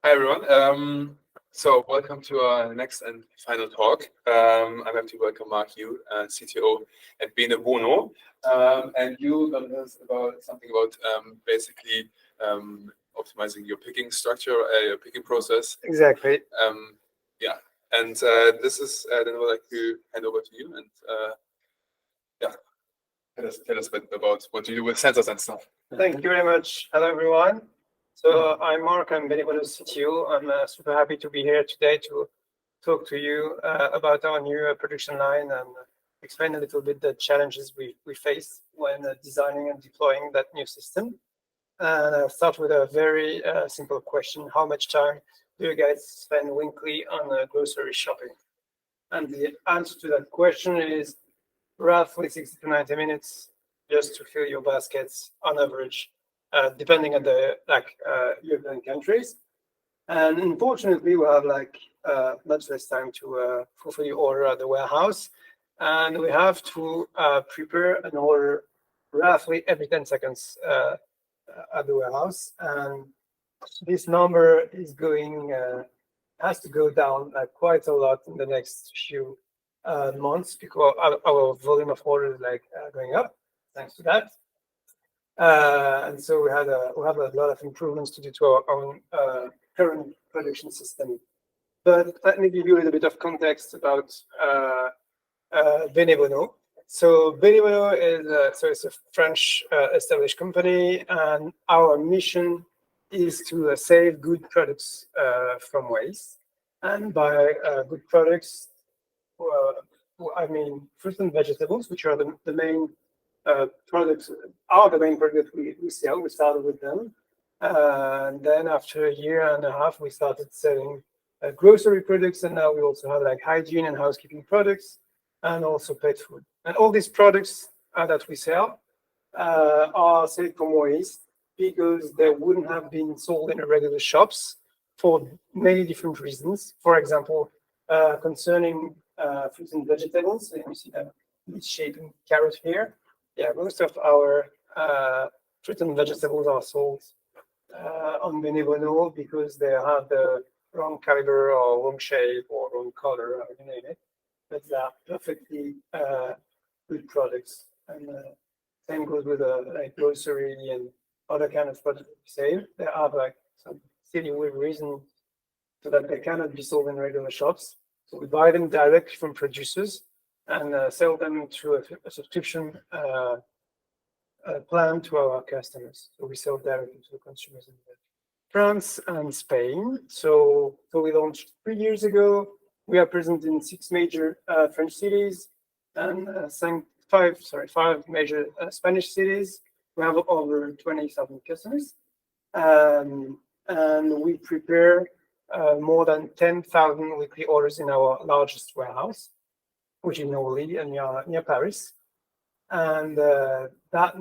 Hi everyone. So welcome to our next and final talk. I'm happy to welcome Marc, you, CTO at Bene Bono, and you going to tell us about something about basically optimizing your picking structure, your picking process. Exactly. Yeah, and this is then I would like to hand over to you and yeah, tell us a bit about what you do with sensors and stuff. Thank you very much. Hello everyone. So I'm Marc, I'm Bene Bono's CTO. I'm super happy to be here today to talk to you about our new production line and explain a little bit the challenges we face when designing and deploying that new system. And I'll start with a very simple question. How much time do you guys spend weekly on grocery shopping? And the answer to that question is roughly 60 to 90 minutes just to fill your baskets on average, depending on the European countries. And unfortunately, we have much less time to fulfill your order at the warehouse. And we have to prepare an order roughly every 10 seconds at the warehouse. And this number is has to go down quite a lot in the next few months because our volume of orders is going up thanks to that. And so we have a lot of improvements to do to our own current production system. But let me give you a little bit of context about Bene Bono. So Bene Bono it's a French established company, and our mission is to save good products from waste. And by good products, I mean fruits and vegetables, which are the main products, are the main products we sell. We started with them. And then after a year and a half, we started selling grocery products. And now we also have hygiene and housekeeping products and also pet food. And all these products that we sell are saved from waste because they wouldn't have been sold in regular shops for many different reasons. For example, concerning fruits and vegetables, you see the misshapen carrot here. Yeah, most of our fruit and vegetables are sold on Bene Bono because they have the wrong caliber or wrong shape or wrong color, or you name it. But they are perfectly good products. And same goes with grocery and other kind of products we save. They have some silly weird reason so that they cannot be sold in regular shops. So we buy them directly from producers and sell them through a subscription plan to our customers. So we sell directly to the consumers in France and Spain. So we launched 3 years ago. We are present in 6 major French cities and 5 major Spanish cities. We have over 20,000 customers. And we prepare more than 10,000 weekly orders in our largest warehouse, which is Morel and near Paris. And that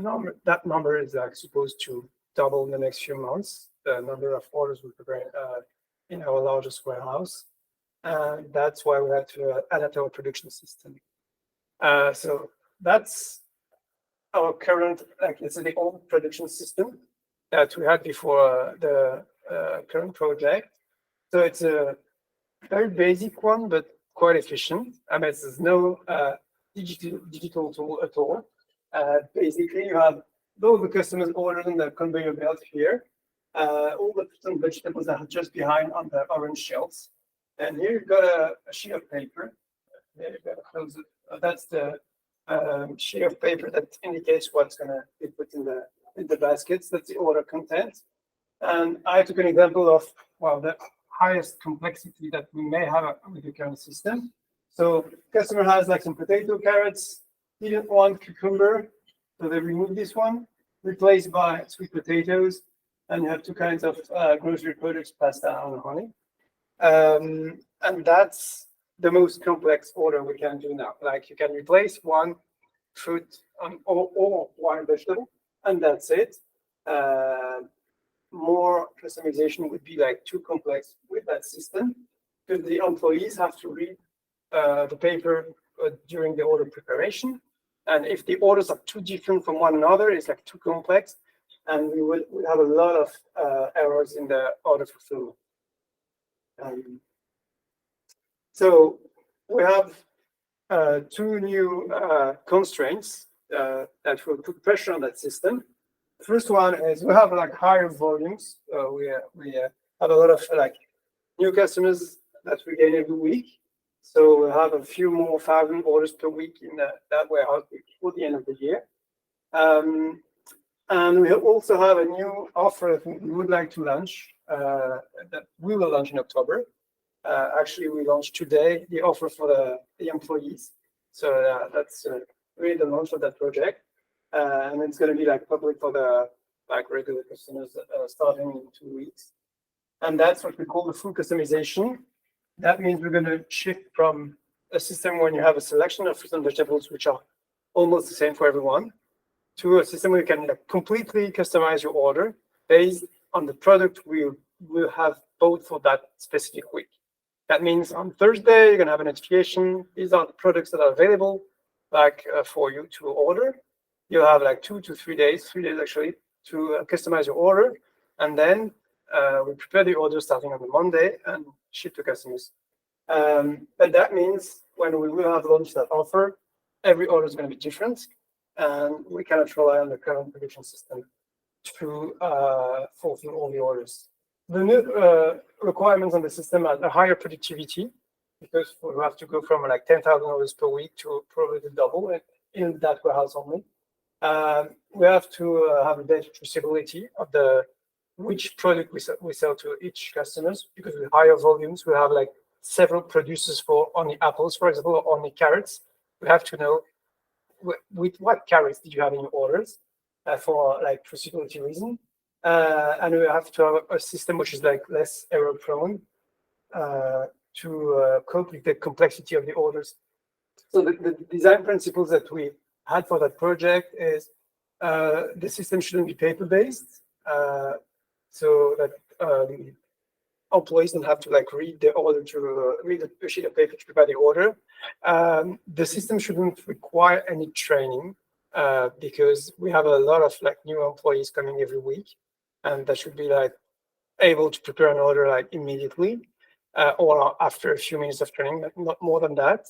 number is supposed to double in the next few months, the number of orders we prepare in our largest warehouse. And that's why we have to adapt our production system. So that's our current, let's say, the old production system that we had before the current project. So it's a very basic one, but quite efficient. I mean, there's no digital tool at all. Basically, you have all the customers orders on the conveyor belt here. All the fruits and vegetables are just behind on the orange shelves. And here you've got a sheet of paper. There you've got to close it. That's the sheet of paper that indicates what's going to be put in the baskets. That's the order content. And I took an example of the highest complexity that we may have with the current system. So customer has some potato, carrots, didn't want cucumber, so they remove this one, replaced by sweet potatoes, and you have 2 kinds of grocery products, pasta and honey. And that's the most complex order we can do now. You can replace one fruit or one vegetable, and that's it. More customization would be too complex with that system because the employees have to read the paper during the order preparation. And if the orders are too different from one another, it's too complex, and we would have a lot of errors in the order fulfillment. So we have two new constraints that will put pressure on that system. The first one is we have like higher volumes. We have a lot of like new customers that we gain every week. So we'll have a few more 1,000 orders per week in that warehouse before the end of the year. And we also have a new offer that we would like to launch, that we will launch in October. Actually, we launched today the offer for the employees. So that's really the launch of that project. And it's going to be like public for the like regular customers starting in 2 weeks. And that's what we call the full customization. That means we're going to shift from a system when you have a selection of fruits and vegetables, which are almost the same for everyone, to a system where you can like, completely customize your order based on the product we will have bought for that specific week. That means on Thursday, you're going to have a notification. These are the products that are available like for you to order. You'll have like 2 to 3 days, 3 days actually, to customize your order. And then we prepare the order starting on the Monday and ship to customers. But that means when we will have launched that offer, every order is going to be different. And we cannot rely on the current production system to fulfill all the orders. The new requirements on the system are a higher productivity because we have to go from like 10,000 orders per week to probably the double in that warehouse only. We have to have a data traceability of which product we sell to each customers, because with higher volumes, we have like several producers for only apples, for example, or only carrots. We have to know with what carrots did you have in your orders for like traceability reason. And we have to have a system which is like less error prone to cope with the complexity of the orders. So the design principles that we had for that project is the system shouldn't be paper-based, so that the employees don't have to like read the order to read a sheet of paper to prepare the order. The system shouldn't require any training because we have a lot of like new employees coming every week, and that should be like able to prepare an order like immediately or after a few minutes of training, but not more than that.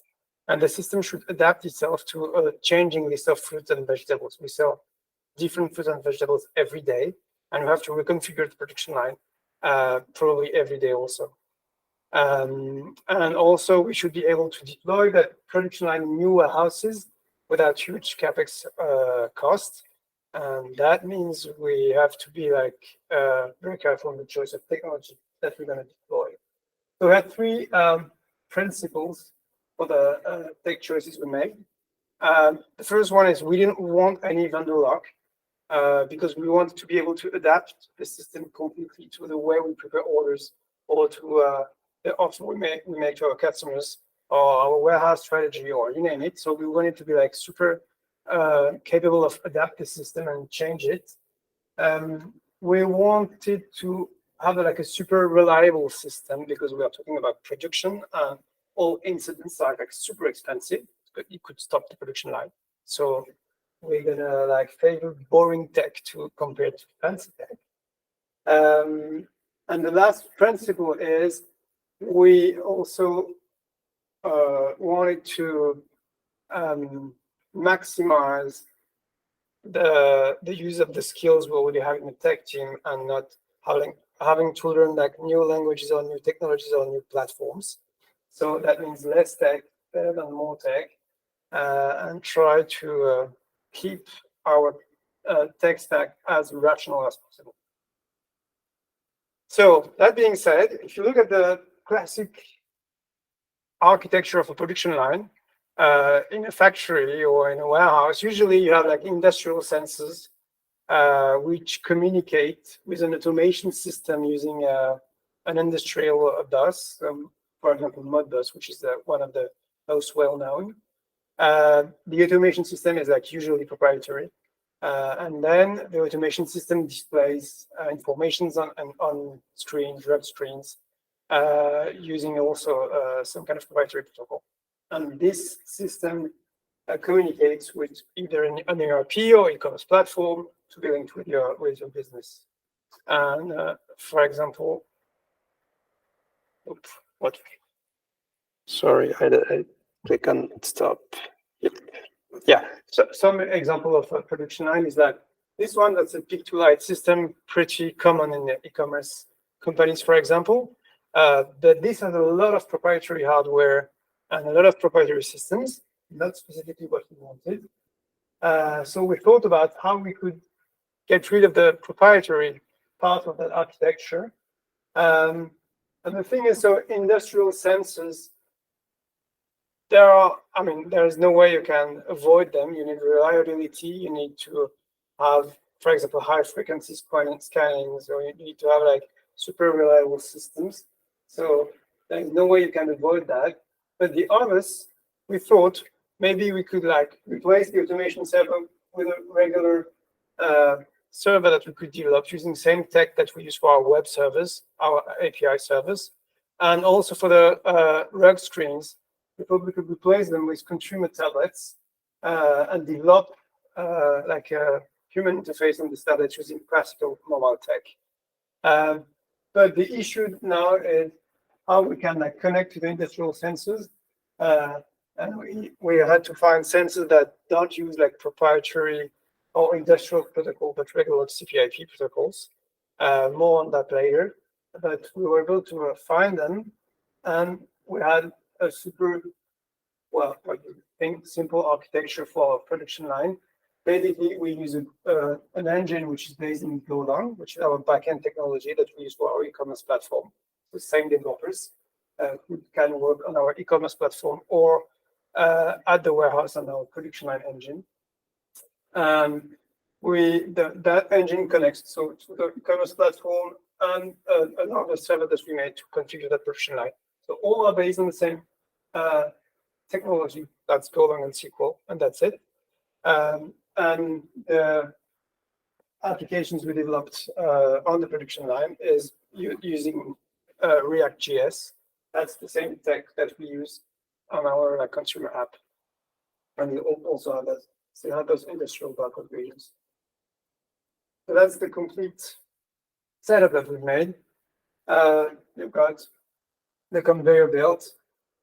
And the system should adapt itself to a changing list of fruits and vegetables. We sell different fruits and vegetables every day, and we have to reconfigure the production line probably every day also. And also, we should be able to deploy that production line in new warehouses without huge capex costs. And that means we have to be like very careful in the choice of technology that we're going to deploy. So we had three principles for the tech choices we made. The first one is we didn't want any vendor lock because we wanted to be able to adapt the system completely to the way we prepare orders or to the offer we make to our customers or our warehouse strategy or you name it. So we wanted to be like super capable of adapt the system and change it. We wanted to have like a super reliable system because we are talking about production and all incidents are like super expensive, but you could stop the production line. So we're gonna like favor boring tech to compare to fancy tech. And the last principle is we also wanted to maximize the use of the skills we already have in the tech team and not having to learn like new languages or new technologies or new platforms. So that means less tech, better than more tech, and try to keep our tech stack as rational as possible. So that being said, if you look at the classic architecture of a production line in a factory or in a warehouse, usually you have like industrial sensors which communicate with an automation system using an industrial bus. For example, Modbus, which is one of the most well-known. The automation system is like usually proprietary. And then the automation system displays informations on screens, web screens, using also some kind of proprietary protocol. And this system communicates with either an ERP or e-commerce platform to be linked with your business. And for example, Oops, what? Sorry, I click on stop. Yep. Yeah. So some example of a production line is that this one, that's a pick-to-light system, pretty common in the e-commerce companies, for example. But this has a lot of proprietary hardware and a lot of proprietary systems, not specifically what we wanted. So we thought about how we could get rid of the proprietary part of that architecture. And the thing is, so industrial sensors, there's no way you can avoid them. You need reliability. You need to have, for example, high frequency scanning. So you need to have like super reliable systems. So there's no way you can avoid that. But the others, we thought maybe we could like replace the automation server with a regular server that we could develop using the same tech that we use for our web servers, our API servers, and also for the rug screens. We thought we could replace them with consumer tablets and develop like a human interface on the tablets using classical mobile tech. But the issue now is how we can like connect to the industrial sensors. And we had to find sensors that don't use like proprietary or industrial protocol, but regular TCP/IP protocols. More on that later. But we were able to find them, and we had a super, well, what do you think, simple architecture for a production line. Basically, we use an engine which is based in Golang, which is our backend technology that we use for our e-commerce platform. The same developers who can work on our e-commerce platform or at the warehouse on our production line engine. That engine connects so to the e-commerce platform and another server that we made to configure that production line. So all are based on the same technology. That's Golang and SQL, and that's it. And the applications we developed on the production line is using React.js. That's the same tech that we use on our consumer app. And we also have that, so you have those industrial barcode regions. So that's the complete setup that we've made. You've got the conveyor belt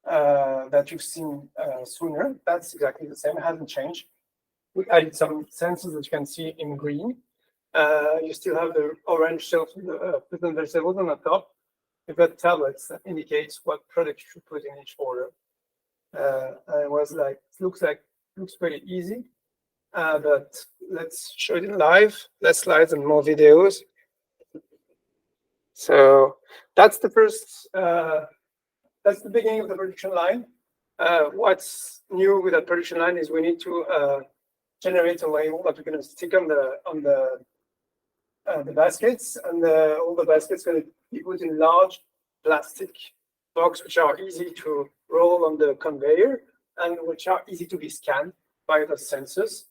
that you've seen sooner. That's exactly the same, it hasn't changed. We added some sensors that you can see in green. You still have the orange shelf with the fruit and vegetables on the top. You've got tablets that indicates what product you should put in each order. And it was like, looks pretty easy. But let's show it in live. Less slides and more videos. So that's the first, that's the beginning of the production line. What's new with that production line is we need to generate a label that we're going to stick on the baskets, and all the baskets going to be put in large plastic box, which are easy to roll on the conveyor and which are easy to be scanned by the sensors.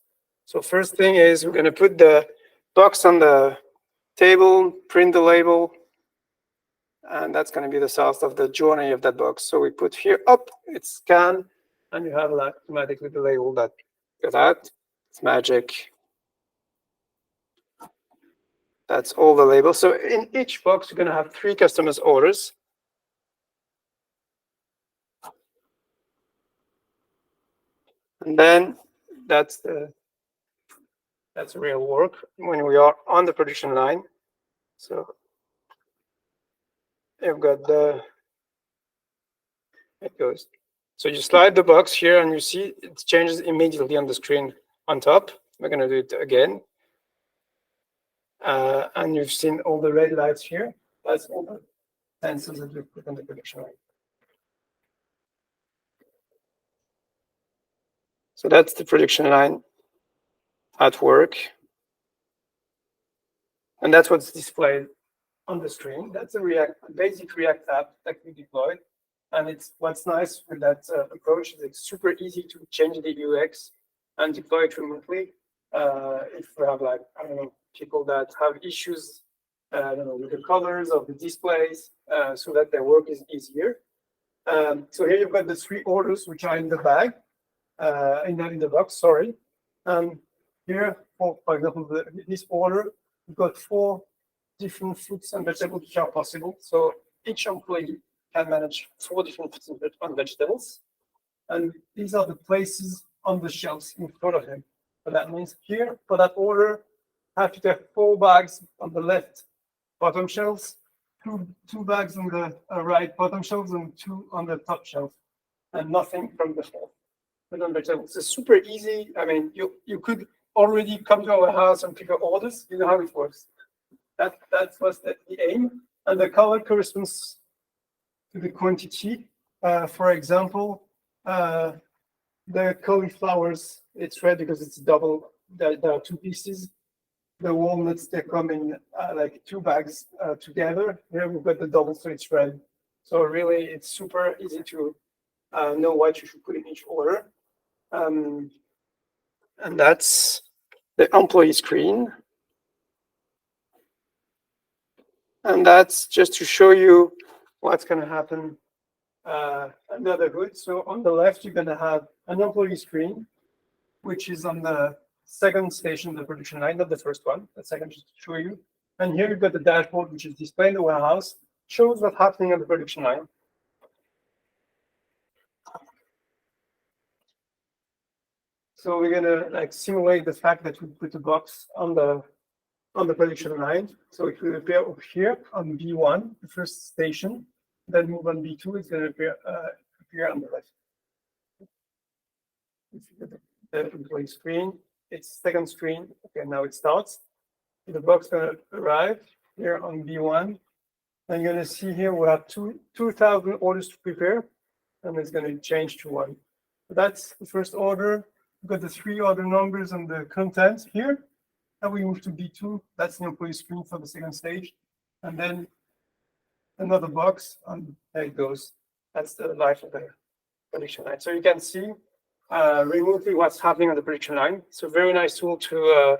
So first thing is we're going to put the box on the table, print the label, and that's going to be the start of the journey of that box. So we put here up, it's scanned, and you have like automatically the label that got out. It's magic. That's all the labels. So in each box, you're going to have 3 customers' orders. And then that's real work when we are on the production line. So you've got it goes. So you slide the box here and you see it changes immediately on the screen on top. We're going to do it again. And you've seen all the red lights here. That's all the sensors that we put on the production line. So that's the production line at work. And that's what's displayed on the screen. That's a basic React app that we deployed. And it's what's nice with that approach is it's super easy to change the UX and deploy it remotely. If we have like, I don't know, people that have issues, I don't know, with the colors of the displays, so that their work is easier. So here you've got the 3 orders which are in the bag, in the box, sorry. Here, for example, this order, we've got 4 different fruits and vegetables which are possible. So each employee can manage 4 different foods on vegetables. And these are the places on the shelves in front of him. So that means here, for that order, I have to have 4 bags on the left bottom shelves, two bags on the right bottom shelves, and 2 on the top shelf, and nothing from the fourth. It's super easy. I mean, you could already come to our house and pick up orders. You know how it works. That was the aim, and the color corresponds to the quantity. For example, the cauliflowers, it's red because it's double. There are 2 pieces. The walnuts, they come in like 2 bags together. Here we've got the double, so it's red. So really, it's super easy to know what you should put in each order. And that's the employee screen. And that's just to show you what's going to happen under the hood. So on the left, you're going to have an employee screen, which is on the second station of the production line, not the first one. The second, just to show you. And here you've got the dashboard, which is displayed in the warehouse, shows what's happening on the production line. So we're gonna like simulate the fact that we put a box on the production line. So it will appear over here on B1, the first station. Then move on B2, it's gonna appear on the left. The employee screen, it's second screen. Okay, now it starts. The box gonna arrive here on B1. And you're gonna see here we have 2,000 orders to prepare, and it's gonna change to 1. So that's the first order. We've got the 3 order numbers and the content here. And we move to B2. That's the employee screen for the second stage. And then another box, and there it goes. That's the life of the production line. So you can see remotely what's happening on the production line. It's a very nice tool to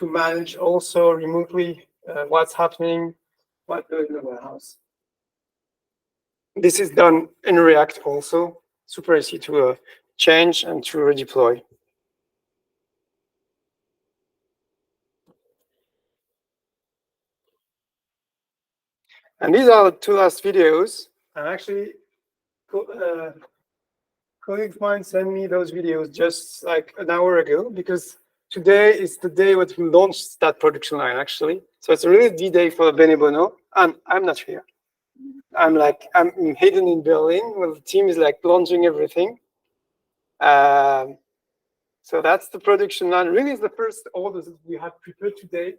manage also remotely what's happening, what goes in the warehouse. This is done in React also. Super easy to change and to redeploy. And these are the 2 last videos. And actually, colleagues of mine sent me those videos just like an hour ago, because today is the day when we launched that production line, actually. So it's a really D-Day for Bene Bono, and I'm not here. I'm hidden in Berlin, where the team is like launching everything. So that's the production line. Really, is the first orders that we have prepared today.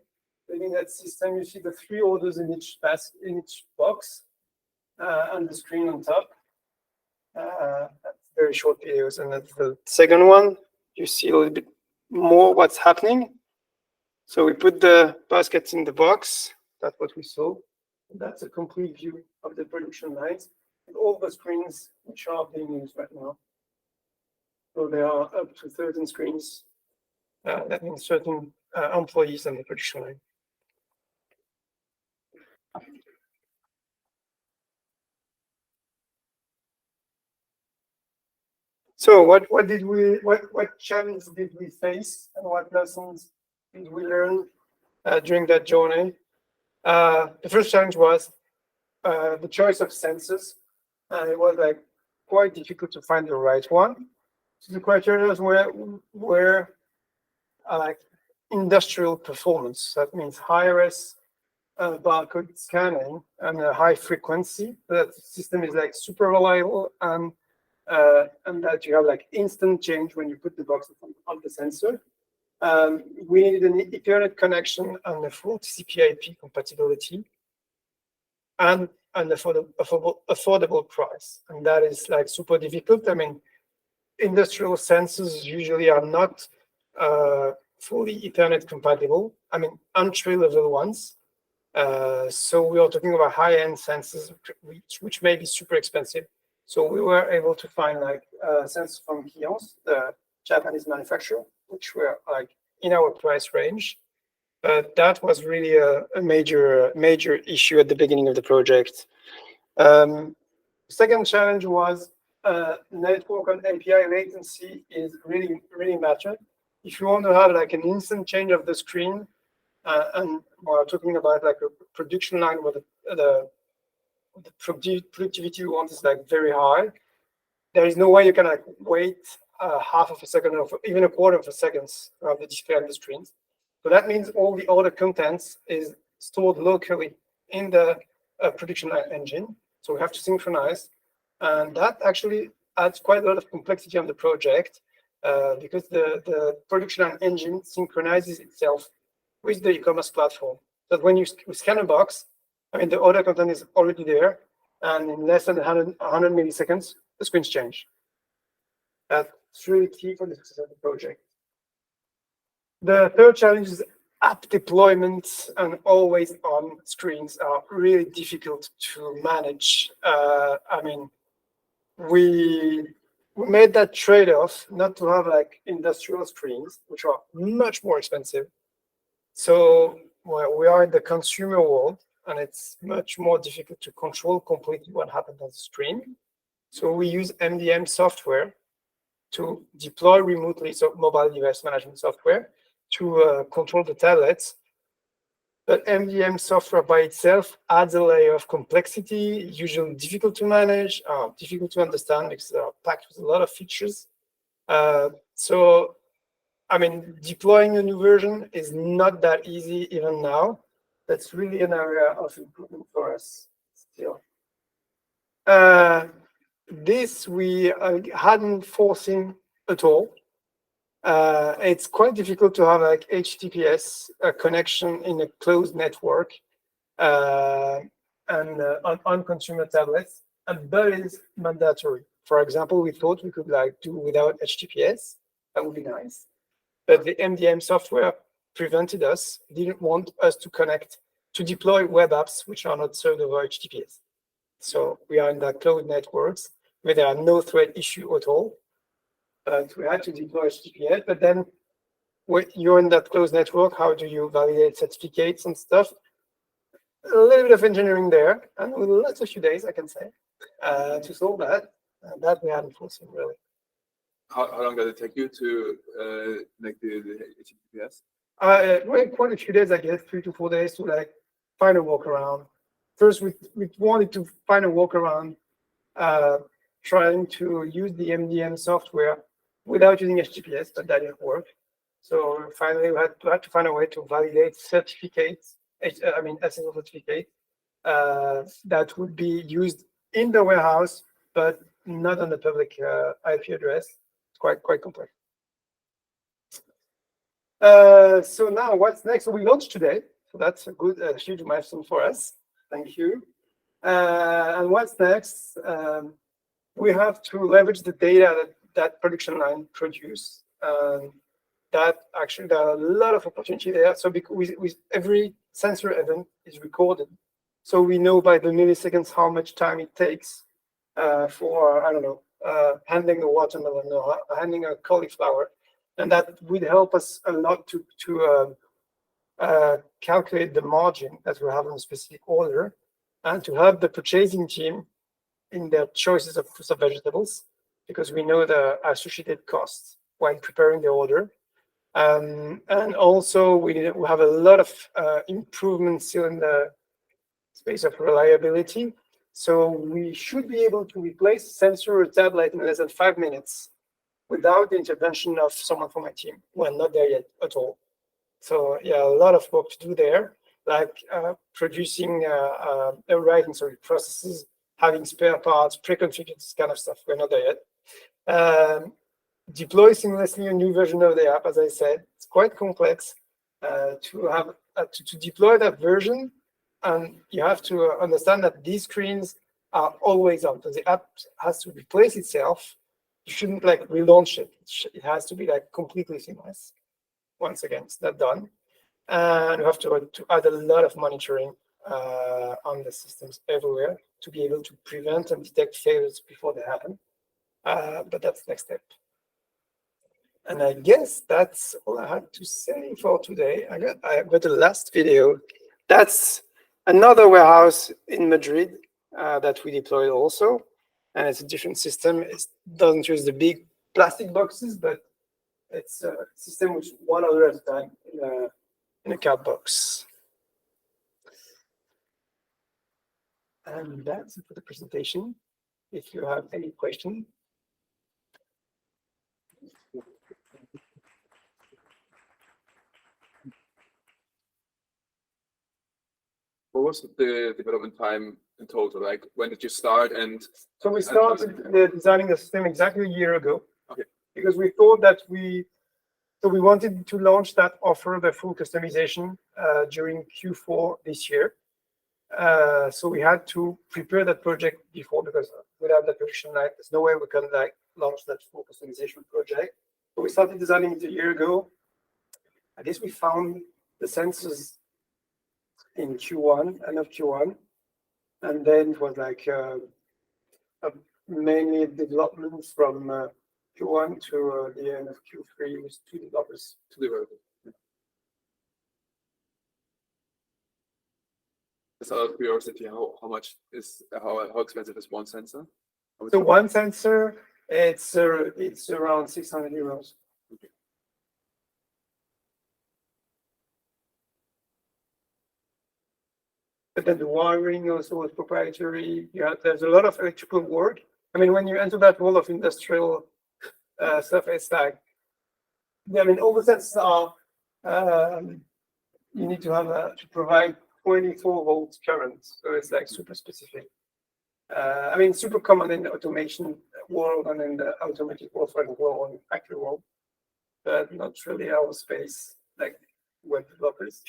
In that system, you see the 3 orders in each basket, in each box, and the screen on top. That's very short videos. And that's the second one. You see a little bit more what's happening. So we put the baskets in the box. That's what we saw. That's a complete view of the production lines and all the screens which are being used right now. So there are up to 13 screens. That means certain employees on the production line. So what challenge did we face, and what lessons did we learn during that journey? The first challenge was the choice of sensors. It was like quite difficult to find the right one. So the criteria were like industrial performance. That means high-res barcode scanning and a high frequency. That system is like super reliable, and that you have like instant change when you put the box on the sensor. We needed an Ethernet connection and a full TCP/IP compatibility, and an affordable price. And that is like super difficult. I mean, industrial sensors usually are not fully Ethernet compatible. I mean, entry-level ones. So we are talking about high-end sensors, which may be super expensive. So we were able to find like sensors from Kiosk, the Japanese manufacturer, which were like in our price range. But that was really a major issue at the beginning of the project. Second challenge was network and API latency is really mattered. If you want to have like an instant change of the screen, and we're talking about like a production line where the productivity we want is like very high. There is no way you can like wait half of a second or even a quarter of a second to have the display on the screen. So that means all the order contents is stored locally in the production engine. So we have to synchronize, and that actually adds quite a lot of complexity on the project because the production engine synchronizes itself with the e-commerce platform. That when you scan a box, I mean, the order content is already there, and in less than 100 milliseconds, the screens change. That's really key for the success of the project. The third challenge is app deployment and always on screens are really difficult to manage. I mean, we made that trade-off not to have like industrial screens, which are much more expensive. So well, we are in the consumer world, and it's much more difficult to control completely what happens on the screen. So we use MDM software to deploy remotely, so mobile device management software, to control the tablets. But MDM software by itself adds a layer of complexity, usually difficult to manage, difficult to understand because they're packed with a lot of features. So, I mean, deploying a new version is not that easy even now. That's really an area of improvement for us still. This we hadn't foreseen at all. It's quite difficult to have like HTTPS connection in a closed network and on consumer tablets, but it's mandatory. For example, we thought we could like do without HTTPS. That would be nice, but the MDM software prevented us, didn't want us to connect to deploy web apps which are not served over HTTPS. So we are in the cloud networks where there are no thread issue at all. But we had to deploy HTTPS, but then when you're in that closed network, how do you validate certificates and stuff? A little bit of engineering there, and with lots of few days, I can say, to solve that. That we hadn't foreseen, really. How long does it take you to make the HTTPS? Well, quite a few days, I guess, 3 to 4 days to like find a workaround. First, we wanted to find a workaround, trying to use the MDM software without using HTTPS, but that didn't work. So finally, we had to find a way to validate certificates, I mean, SSL certificate, that would be used in the warehouse, but not on the public IP address. It's quite complex. So now what's next? So we launched today, so that's a good, huge milestone for us. Thank you. And what's next? We have to leverage the data that production line produce. That actually, there are a lot of opportunity there. So with every sensor event is recorded. So we know by the milliseconds how much time it takes for, I don't know, handling a watermelon or handling a cauliflower. And that would help us a lot to calculate the margin that we have on a specific order and to help the purchasing team in their choices of fruits and vegetables, because we know the associated costs while preparing the order. And also we have a lot of improvements still in the space of reliability. So we should be able to replace a sensor or tablet in less than 5 minutes without the intervention of someone from my team. We're not there yet at all. So yeah, a lot of work to do there, like producing writing processes, having spare parts, pre-configured, this kind of stuff. We're not there yet. Deploy seamlessly a new version of the app, as I said, it's quite complex to have to deploy that version, and you have to understand that these screens are always on. So the app has to replace itself. You shouldn't like relaunch it. It has to be like completely seamless. Once again, it's not done, and you have to add a lot of monitoring on the systems everywhere to be able to prevent and detect failures before they happen. But that's the next step. And I guess that's all I had to say for today. I got the last video. That's another warehouse in Madrid that we deployed also. And it's a different system. It doesn't use the big plastic boxes, but it's a system which one order at a time in a card box. And that's it for the presentation. If you have any question. What was the development time in total? Like, when did you start? And So we started designing the system exactly a year ago. Okay. Because we thought that we wanted to launch that offer, the full customization, during Q4 this year. So we had to prepare that project before, because without the production line, there's no way we can like launch that full customization project. So we started designing it a year ago. I guess we found the sensors in Q1, end of Q1, and then it was like mainly developments from Q1 to the end of Q3 with 2 developers. to develop it? Just out of curiosity, how expensive is one sensor? So one sensor, it's around 600 euros. Okay. But then the wiring also was proprietary. Yeah, there's a lot of electrical work. I mean, when you enter that world of industrial stuff, it's like, I mean, all the sensors are, you need to have to provide 24 volts current. So it's like super specific. I mean, super common in the automation world and in the automatic warfare world and factory world, but not really our space, like web developers.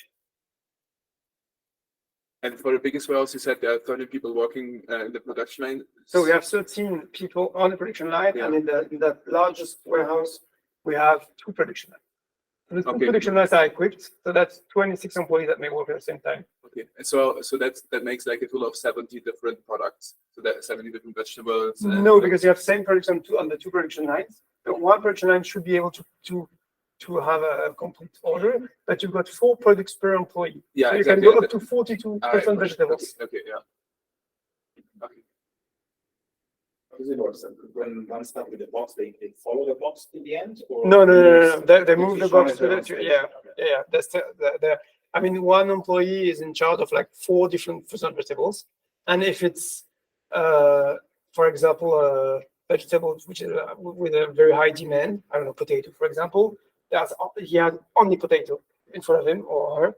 And for the biggest warehouse, you said there are 30 people working in the production line. So we have 13 people on the production line, Yeah. and in the largest warehouse, we have 2 production lines. So the 2 Okay. production lines are equipped, so that's 26 employees that may work at the same time. Okay, and so that makes like a total of 70 different products. So that 70 different vegetables. No, because you have same production on the 2 production lines. The 1 production line should be able to have a complete order, but you've got 4 products per employee. Yeah, so you exactly. can go up to 42% Right. vegetables. Okay, yeah. Okay. How does it work? So when one start with the box, they follow the box to the end, or No. They move the box to the the, yeah. That's the. I mean, 1 employee is in charge of like 4 different frozen vegetables, and if it's, for example, vegetables which is with a very high demand, I don't know, potato, for example, he has only potato in front of him or her,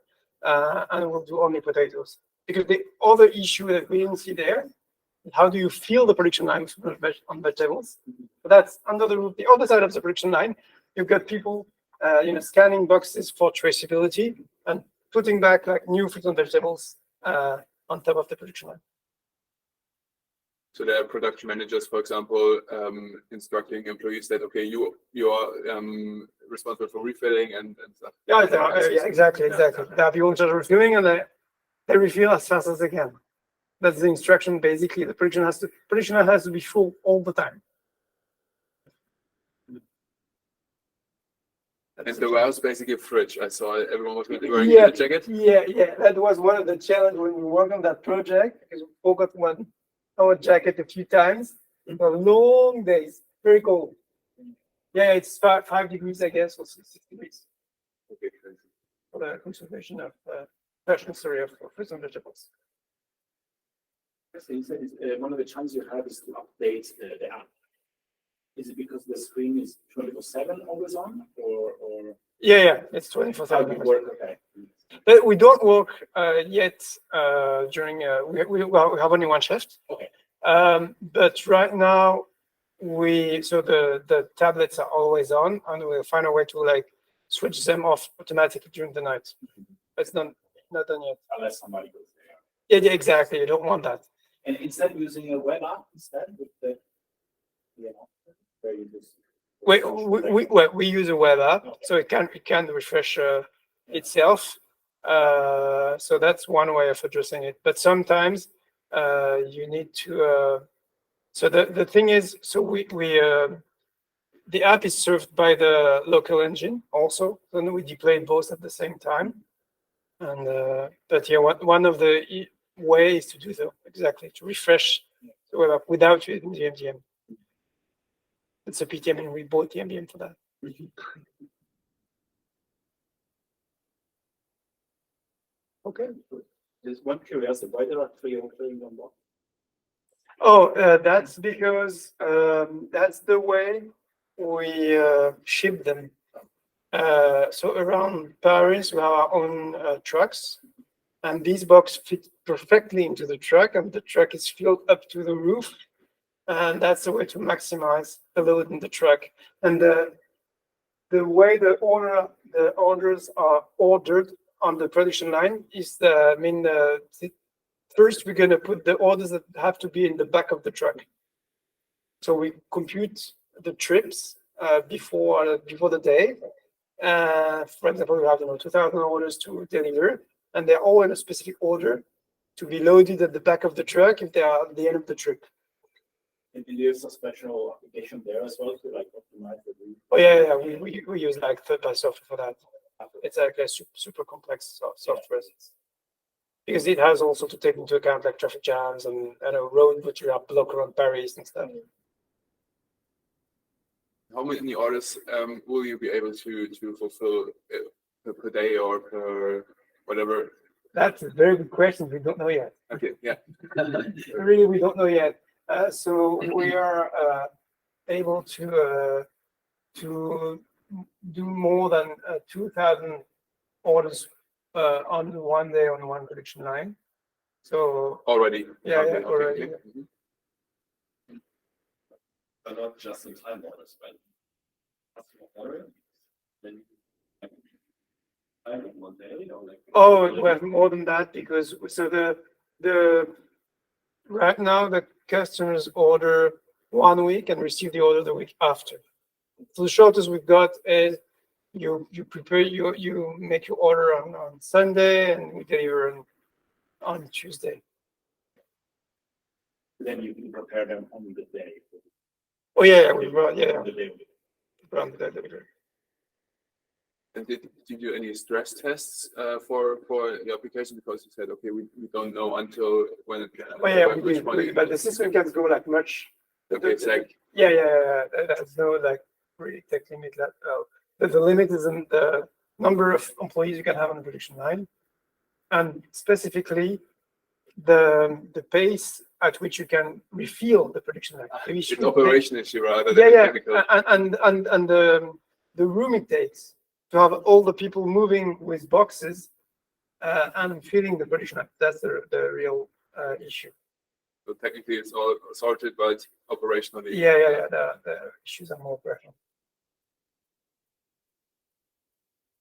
and we'll do only potatoes. Because the other issue that we didn't see there, how do you fill the production line on vegetables? But that's under the other side of the production line. You've got people, scanning boxes for traceability and putting back like new fruits and vegetables on top of the production line. So there are production managers, for example, instructing employees that, okay, you are responsible for refilling and stuff. Yeah, exactly. There are people in charge of refilling, and they refill as fast as they can. That's the instruction. Basically, the production line has to be full all the time. And the warehouse basically a fridge. I saw everyone was wearing a jacket. Yeah. That was one of the challenges when we worked on that project, because we forgot our jacket a few times. For long days, very cold. Yeah, it's 5 degrees, I guess, or 6 degrees. Okay. For the conservation of fruits and vegetables. So you said one of the challenges you have is to update the app. Is it because the screen is 24/7 always on, or? Yeah, it's How do you 24/7. work? Okay. But we don't work yet during. We have only 1 shift. Okay. But right now, the tablets are always on, and we'll find a way to like switch them off automatically during the night. It's not done yet. Unless somebody goes there. Yeah, exactly. You don't want that. And instead using a web app instead with the, where you just. We use a web app, Okay. so it can refresh itself. So that's one way of addressing it. But sometimes you need to. So the thing is, so the app is served by the local engine also. Then we deploy both at the same time. And but yeah, one of the ways to do so exactly to refresh the web app without using the MDM. It's a PTM, and we bought the MDM for that. Okay. There's one curiosity. Why there are 3 on board? Oh, that's because that's the way we ship them. So around Paris, we have our own trucks, and these boxes fit perfectly into the truck, and the truck is filled up to the roof, and that's the way to maximize the load in the truck. And the way the orders are ordered on the production line is first we're going to put the orders that have to be in the back of the truck. So we compute the trips before the day. For example, we have 2,000 orders to deliver, and they're all in a specific order to be loaded at the back of the truck if they are at the end of the trip. And there's a special application there as well to like optimize the route. Oh yeah, we use like third-party software for that. It's like a super complex software because it has also to take into account like traffic jams and road which are blocked around Paris and stuff. How many orders will you be able to fulfill per day or per whatever? That's a very good question. We don't know yet. Okay, yeah. Really, we don't know yet. So we are able to do more than 2,000 orders on one day on one production line. So Already. Yeah, Okay, yeah, okay, already. okay. Mhm. But not just in time orders, right? Customer order, then time in one day, or like. Oh, well, more than that because so the right now the customers order 1 week and receive the order the week after. So the shortest we've got is you prepare you make your order on Sunday and we deliver on Tuesday. Then you can prepare them on the day. Oh yeah, we run On the day. run the delivery. And did you do any stress tests for the application? Because you said, okay, we don't know until when it can. Oh yeah, which one but the system can go like much. Okay, it's like Yeah. There's no like really tech limit. The limit is in the number of employees you can have on the production line, and specifically the pace at which you can refill the production line. So it's operation issue rather than yeah, technical. and the room it takes to have all the people moving with boxes and filling the production line. That's the real issue. So technically it's all sorted, but operationally. Yeah. The issues are more operational.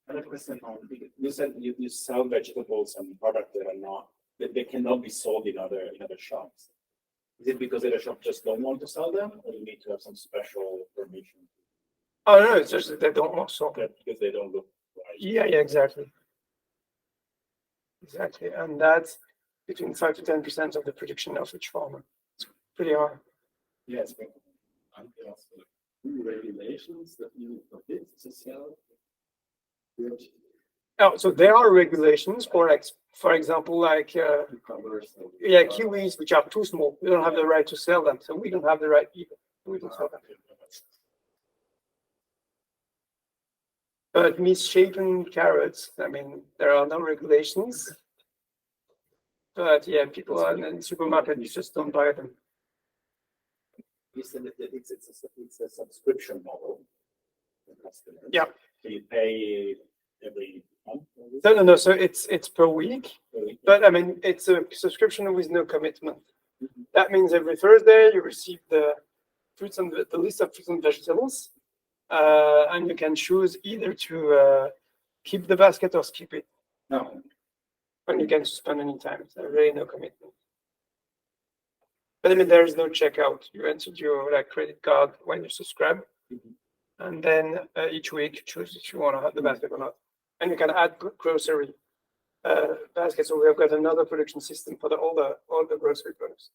Another question on, you said you sell vegetables and products that are not, that they cannot be sold in other shops. Is it because other shops just don't want to sell them, or you need to have some special permission? Oh no, it's just that they don't want so. Because they don't look right. Yeah, exactly. And that's between 5 to 10% of the production of each farmer. It's pretty high. Yes, but Aren't there also new regulations that you forbid to sell? Oh, so there are regulations for example, like E-commerce. kiwis which are too small. We don't have the right to sell them, so we don't have the right either. We don't sell them. But misshapen carrots, I mean, there are no regulations. But yeah, people are in the supermarket, you just don't buy them. you said that it's a subscription model. Yeah. So you pay every month? No. So it's per week, but I mean, it's a subscription with no commitment. Mhm. That means every Thursday you receive the list of fruits and vegetables, and you can choose either to keep the basket or skip it. No. And you can suspend any time. So really no commitment. But I mean, there is no checkout. You enter your credit card when you subscribe, Mhm. and then each week choose if you want to have the basket or not. And you can add grocery baskets. So we have got another production system for all the grocery products.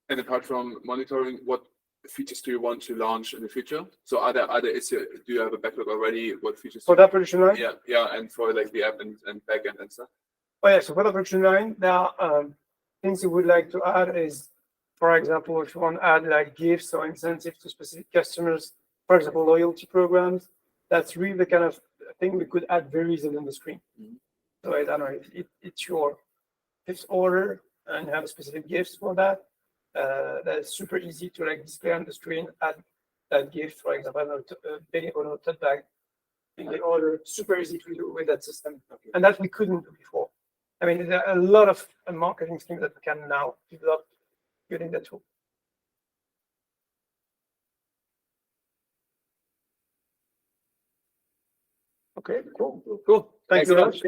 And apart from monitoring, what features do you want to launch in the future? So do you have a backlog already? What features? For that production line? Yeah, and for like the app and backend and stuff. Oh yeah, so for the production line, there are things you would like to add is, for example, if you want to add like gifts or incentives to specific customers, for example, loyalty programs, that's really the kind of thing we could add very easily on the screen. Mhm. So I don't know, it's your fifth order, and have specific gifts for that. That's super easy to like display on the screen, add that gift, for example, a Bene Bono tote bag in the order, super easy to do with that system. And that we couldn't do before. I mean, there are a lot of marketing schemes that we can now develop using that tool. Okay, cool. Thank you very much.